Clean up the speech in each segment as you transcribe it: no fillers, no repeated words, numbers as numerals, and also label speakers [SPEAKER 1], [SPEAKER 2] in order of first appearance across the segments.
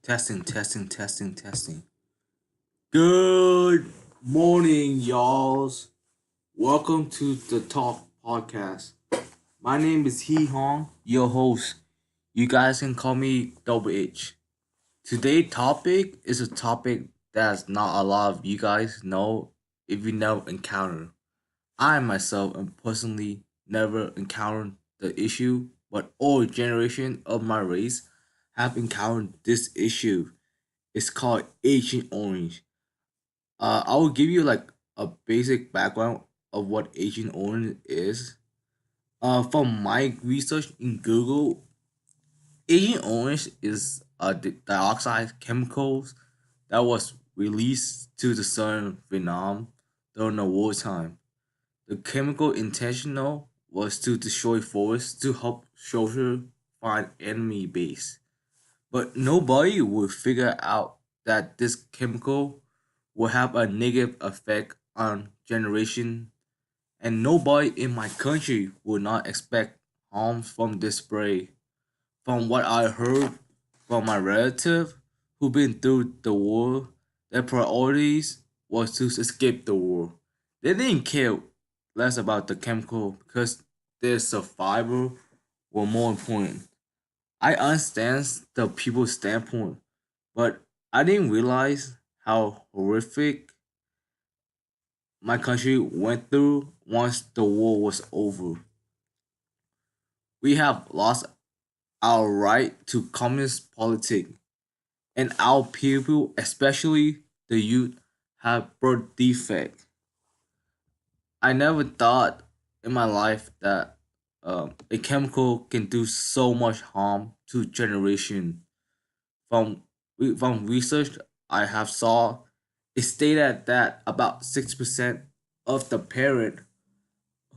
[SPEAKER 1] Testing, testing, testing, testing. Good morning, y'alls. Welcome to the Talk Podcast. My name is Hee Hong, your host. You guys can call me Double H. Today's topic is a topic that not a lot of you guys know if you never encounter. I myself am personally never encountered the issue, but all generation of my race have encountered this issue. It's called Agent Orange. I will give you like a basic background of what Agent Orange is. From my research in Google, Agent Orange is a dioxide chemicals that was released to the southern Vietnam during the wartime. The chemical intentional was to destroy forests to help soldiers find enemy base. But nobody would figure out that this chemical will have a negative effect on generation, and nobody in my country would not expect harm from this spray. From what I heard from my relative who been through the war, their priorities was to escape the war. They didn't care less about the chemical because their survival were more important. I understand the people's standpoint, but I didn't realize how horrific my country went through once the war was over. We have lost our right to communist politics, and our people, especially the youth, have birth defect. I never thought in my life that a chemical can do so much harm to generation. From from research I have saw, it stated that about 6% of the parent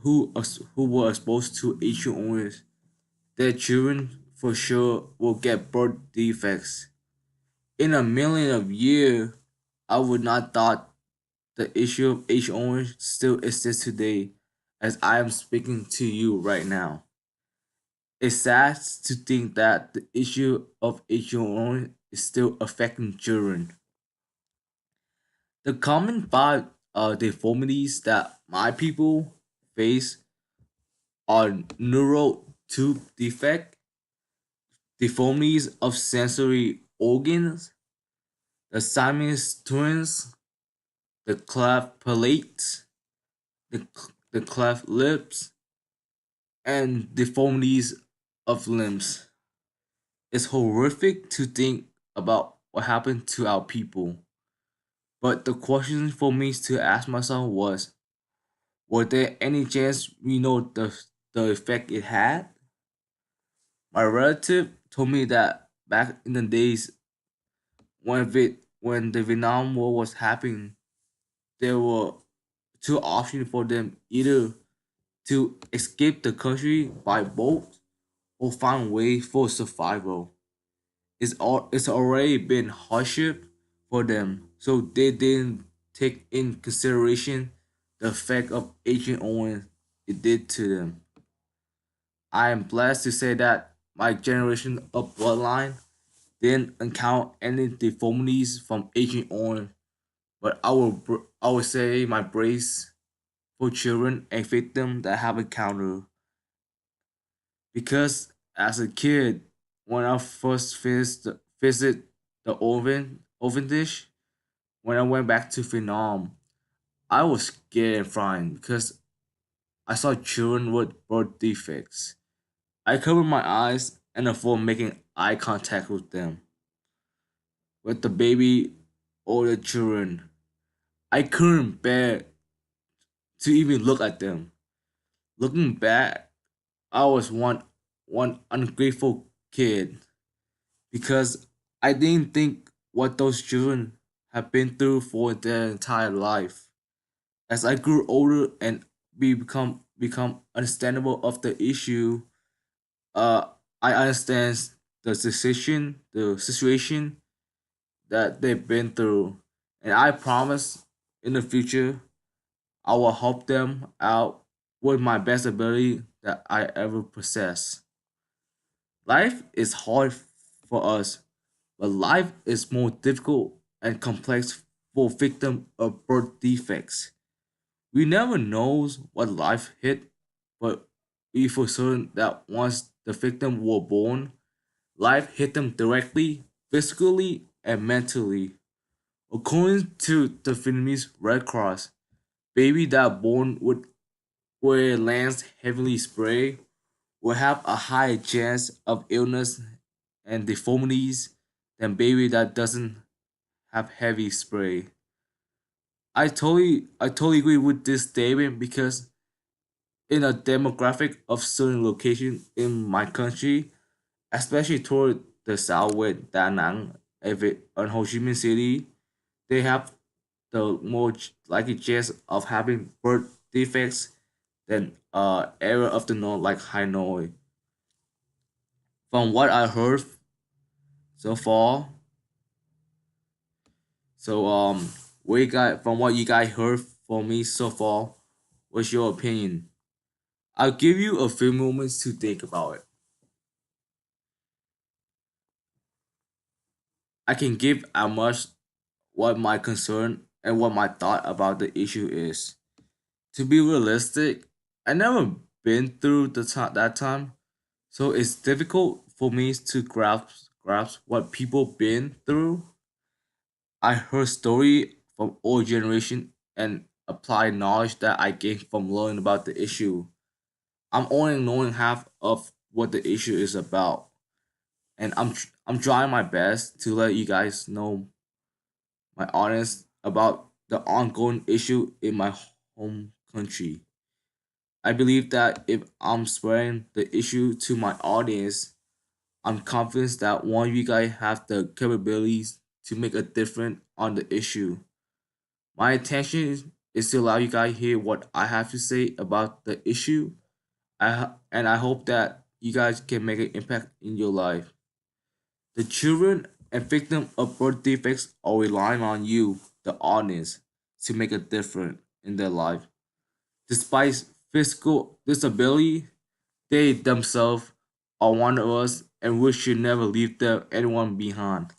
[SPEAKER 1] who were exposed to Agent Orange, their children for sure will get birth defects. In a million of years, I would not thought the issue of Agent Orange still exists today, as I am speaking to you right now. It's sad to think that the issue of Agent Orange is still affecting children. The common five deformities that my people face are neural tube defect, deformities of sensory organs, the Siamese twins, the cleft palate, the cleft lips, and deformities of limbs. It's horrific to think about what happened to our people. But the question for me to ask myself was there any chance we know the effect it had? My relative told me that back in the days when the Vietnam War was happening, there were two options for them: either to escape the country by boat or find ways for survival. It's already been hardship for them, so they didn't take in consideration the effect of Agent Owen it did to them. I am blessed to say that my generation of bloodline didn't encounter any deformities from Agent Owen, but I will say my brace for children and victims that have encountered. Because as a kid, when I first visit the oven dish, when I went back to Vietnam, I was scared and frightened because I saw children with birth defects. I covered my eyes and avoid making eye contact with them, with the baby or the children. I couldn't bear to even look at them. Looking back, I was one ungrateful kid because I didn't think what those children have been through for their entire life. As I grew older and become understandable of the issue, uh, I understand the situation that they've been through, and I promise in the future I will help them out with my best ability that I ever possess. Life is hard for us, but life is more difficult and complex for victims of birth defects. We never knows what life hit, but we for certain that once the victim were born, life hit them directly, physically, and mentally. According to the Vietnamese Red Cross, baby that born with where it lands heavily spray will have a higher chance of illness and deformities than baby that doesn't have heavy spray. I totally agree with this statement because in a demographic of certain location in my country, especially toward the south with Da Nang and Ho Chi Minh City, they have the more likely chance of having birth defects than area of the north like Hanoi. From what I heard so far, so what you got from what you guys heard from me so far, what's your opinion? I'll give you a few moments to think about it. I can give as much what my concern and what my thought about the issue is. To be realistic, I never been through that time, so it's difficult for me to grasp what people been through. I heard story from old generation and apply knowledge that I gained from learning about the issue. I'm only knowing half of what the issue is about, and I'm trying my best to let you guys know my honest about the ongoing issue in my home country. I believe that if I'm spreading the issue to my audience, I'm confident that one of you guys have the capabilities to make a difference on the issue. My intention is to allow you guys hear what I have to say about the issue. And I hope that you guys can make an impact in your life. The children and victims of birth defects are relying on you, the audience, to make a difference in their life. Despite physical disability, they themselves are one of us and we should never leave anyone behind.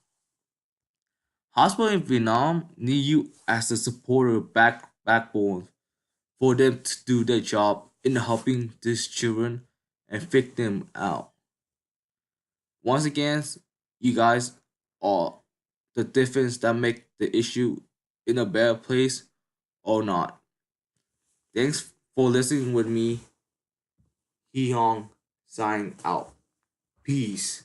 [SPEAKER 1] Hospital in Vietnam need you as a supporter backbone for them to do their job in helping these children and pick them out. Once again, you guys are the difference that make the issue in a better place or not. Thanks for listening with me. Hee Hong signing out. Peace.